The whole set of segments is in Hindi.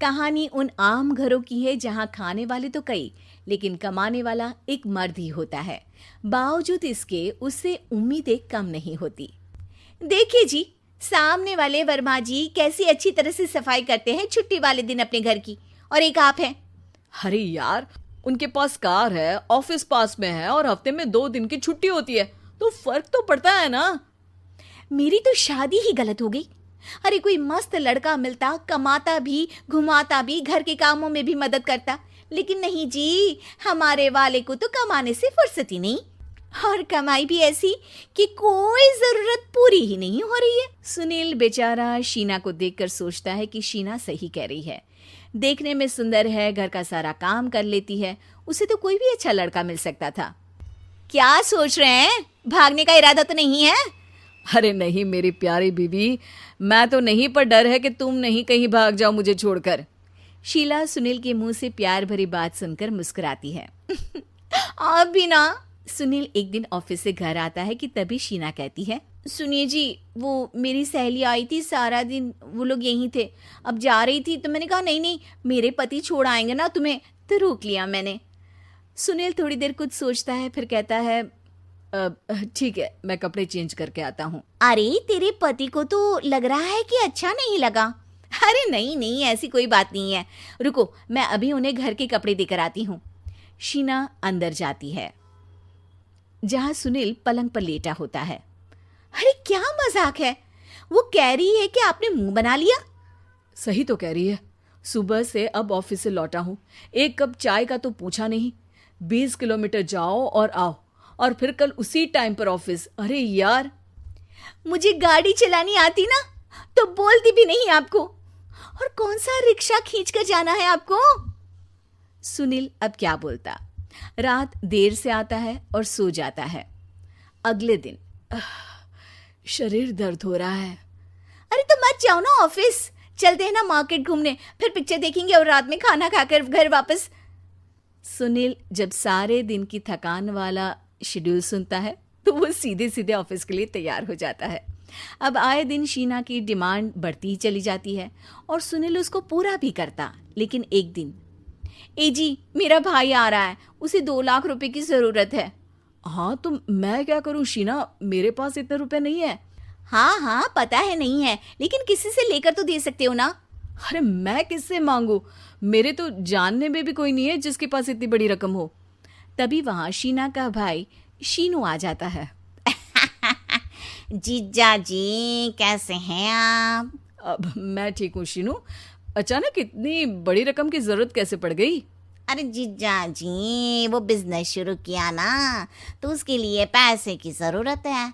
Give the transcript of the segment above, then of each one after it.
कहानी उन आम घरों की है जहां खाने वाले तो कई, लेकिन कमाने वाला एक मर्द ही होता है। बावजूद इसके उससे उम्मीदें कम नहीं होती। देखिए जी, सामने वाले वर्मा जी कैसी अच्छी तरह से सफाई करते हैं छुट्टी वाले दिन अपने घर की, और एक आप हैं। अरे यार, उनके पास कार है, ऑफिस पास में है और हफ्ते में 2 दिन की छुट्टी होती है, तो फर्क तो पड़ता है ना। मेरी तो शादी ही गलत हो गई। अरे कोई मस्त लड़का मिलता, कमाता भी, घुमाता भी, घर के कामों में भी मदद करता, लेकिन नहीं जी, हमारे वाले को तो कमाने से फुर्सत ही नहीं, और कमाई भी ऐसी कि कोई जरूरत पूरी ही नहीं हो रही है। सुनील बेचारा शीना को देखकर सोचता है कि शीना सही कह रही है। देखने में सुंदर है, घर का सारा काम कर लेती है, उसे तो कोई भी अच्छा लड़का मिल सकता था। क्या सोच रहे हैं? भागने का इरादा तो नहीं है? अरे नहीं मेरी प्यारी बीवी, मैं तो नहीं, पर डर है कि तुम नहीं कहीं भाग जाओ मुझे छोड़कर। शीला सुनील के मुंह से प्यार भरी बात सुनकर मुस्कुराती है। आप भी ना। सुनील एक दिन ऑफिस से घर आता है कि तभी शीना कहती है, सुनिए जी, वो मेरी सहेली आई थी, सारा दिन वो लोग यहीं थे, अब जा रही थी तो मैंने कहा नहीं नहीं, मेरे पति छोड़ आएंगे ना तुम्हें, तो रोक लिया मैंने। सुनील थोड़ी देर कुछ सोचता है, फिर कहता है, ठीक है, मैं कपड़े चेंज करके आता हूँ। अरे तेरे पति को तो लग रहा है कि अच्छा नहीं लगा। अरे नहीं नहीं, ऐसी कोई बात नहीं है, रुको मैं अभी उन्हें घर के कपड़े देकर आती हूँ। शीना अंदर जाती है जहां सुनील पलंग पर लेटा होता है। अरे क्या मजाक है, वो कह रही है कि आपने मुंह बना लिया। सही तो कह रही है, सुबह से अब ऑफिस से लौटा हूँ, एक कप चाय का तो पूछा नहीं, 20 किलोमीटर जाओ और आओ, और फिर कल उसी टाइम पर ऑफिस। अरे यार, मुझे गाड़ी चलानी आती ना तो बोलती भी नहीं आपको, और कौन सा रिक्शा खींच कर जाना है आपको। सुनील अब क्या बोलता। रात देर से आता है और सो जाता है। अगले दिन शरीर दर्द हो रहा है। अरे तो मत जाओ ना ऑफिस, चलते हैं ना मार्केट घूमने, फिर पिक्चर देखेंगे और रात में खाना खाकर घर वापस। सुनील जब सारे दिन की थकान वाला शेड्यूल सुनता है तो वो सीधे सीधे ऑफिस के लिए तैयार हो जाता है। अब आए दिन शीना की डिमांड बढ़ती ही चली जाती है और सुनील उसको पूरा भी करता। लेकिन एक दिन, ए जी मेरा भाई आ रहा है, उसे 2 लाख रुपए की जरूरत है। हाँ तो मैं क्या करूँ शीना, मेरे पास इतने रुपए नहीं है। हाँ हाँ पता है नहीं है, लेकिन किसी से लेकर तो दे सकते हो ना। अरे मैं किससे मांगू, मेरे तो जानने में भी कोई नहीं है जिसके पास इतनी बड़ी रकम हो। तभी वहां शीना का भाई शीनू आ जाता है। जीजा जी कैसे हैं आप? अब मैं ठीक हूँ शीनू, अचानक इतनी बड़ी रकम की जरूरत कैसे पड़ गई? अरे जीजा जी, वो बिजनेस शुरू किया ना, तो उसके लिए पैसे की जरूरत है।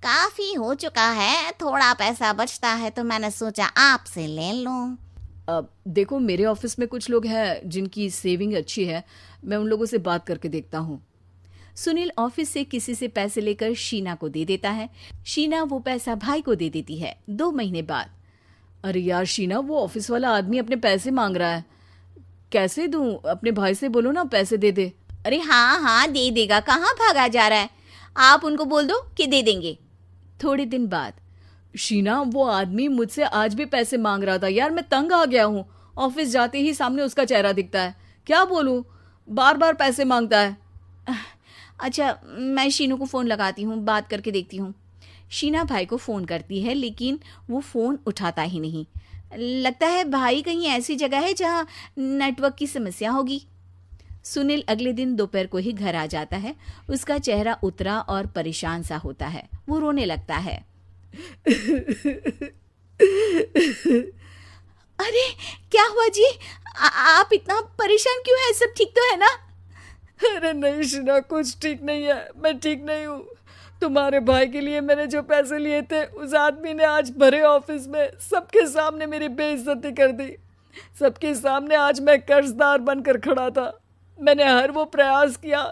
काफी हो चुका है, थोड़ा पैसा बचता है तो मैंने सोचा आपसे ले लूं। अब देखो, मेरे ऑफिस में कुछ लोग हैं जिनकी सेविंग अच्छी है, मैं उन लोगों से बात करके देखता हूँ। सुनील ऑफिस से किसी से पैसे लेकर शीना को दे देता है। शीना वो पैसा भाई को दे देती है। 2 महीने बाद, अरे यार शीना, वो ऑफिस वाला आदमी अपने पैसे मांग रहा है, कैसे दूं? अपने भाई से बोलो ना पैसे दे दे। अरे हाँ हाँ दे देगा, कहाँ भागा जा रहा है, आप उनको बोल दो कि दे देंगे। थोड़े दिन बाद, शीना वो आदमी मुझसे आज भी पैसे मांग रहा था यार, मैं तंग आ गया हूँ, ऑफिस जाते ही सामने उसका चेहरा दिखता है, क्या बोलूँ, बार बार पैसे मांगता है। अच्छा मैं शीनू को फ़ोन लगाती हूँ, बात करके देखती हूँ। शीना भाई को फ़ोन करती है लेकिन वो फ़ोन उठाता ही नहीं। लगता है भाई कहीं ऐसी जगह है जहाँ नेटवर्क की समस्या होगी। सुनील अगले दिन दोपहर को ही घर आ जाता है। उसका चेहरा उतरा और परेशान सा होता है। वो रोने लगता है। अरे क्या हुआ जी, आप इतना परेशान क्यों हैं? सब ठीक तो है ना? अरे नहीं शीना, कुछ ठीक नहीं है, मैं ठीक नहीं हूँ। तुम्हारे भाई के लिए मैंने जो पैसे लिए थे, उस आदमी ने आज भरे ऑफिस में सबके सामने मेरी बेइज्जती कर दी। सबके सामने आज मैं कर्जदार बनकर खड़ा था। मैंने हर वो प्रयास किया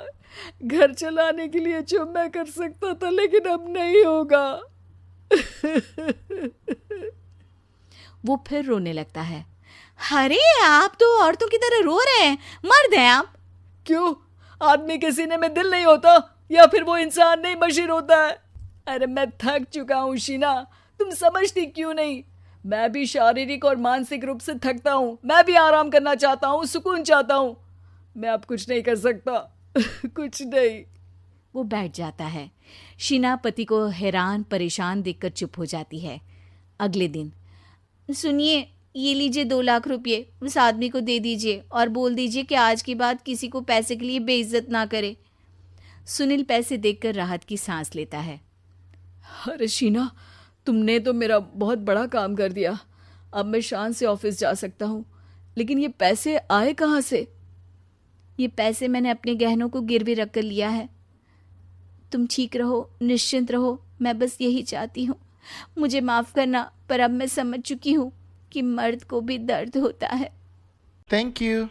घर चलाने के लिए जो मैं कर सकता था, लेकिन अब नहीं होगा। वो फिर रोने लगता है। अरे आप तो औरतों की तरह रो रहे हैं, मर्द हैं आप। क्यों, आदमी के सीने में दिल नहीं होता, या फिर वो इंसान नहीं मशीन होता है? अरे मैं थक चुका हूँ शीना, तुम समझती क्यों नहीं? मैं भी शारीरिक और मानसिक रूप से थकता हूँ, मैं भी आराम करना चाहता हूँ, सुकून चाहता हूँ। मैं अब कुछ नहीं कर सकता। कुछ नहीं। वो बैठ जाता है। शीना पति को हैरान परेशान देखकर चुप हो जाती है। अगले दिन, सुनिए, ये लीजिए 2 लाख रुपये, उस आदमी को दे दीजिए और बोल दीजिए कि आज के बाद किसी को पैसे के लिए बेइज्जत ना करे। सुनील पैसे देखकर राहत की सांस लेता है। अरे शीना, तुमने तो मेरा बहुत बड़ा काम कर दिया। अब मैं शान से ऑफिस जा सकता हूँ, लेकिन ये पैसे आए कहाँ से? ये पैसे मैंने अपने गहनों को गिरवी रख कर लिया है। तुम ठीक रहो, निश्चिंत रहो, मैं बस यही चाहती हूँ। मुझे माफ़ करना, पर अब मैं समझ चुकी हूँ कि मर्द को भी दर्द होता है। Thank you.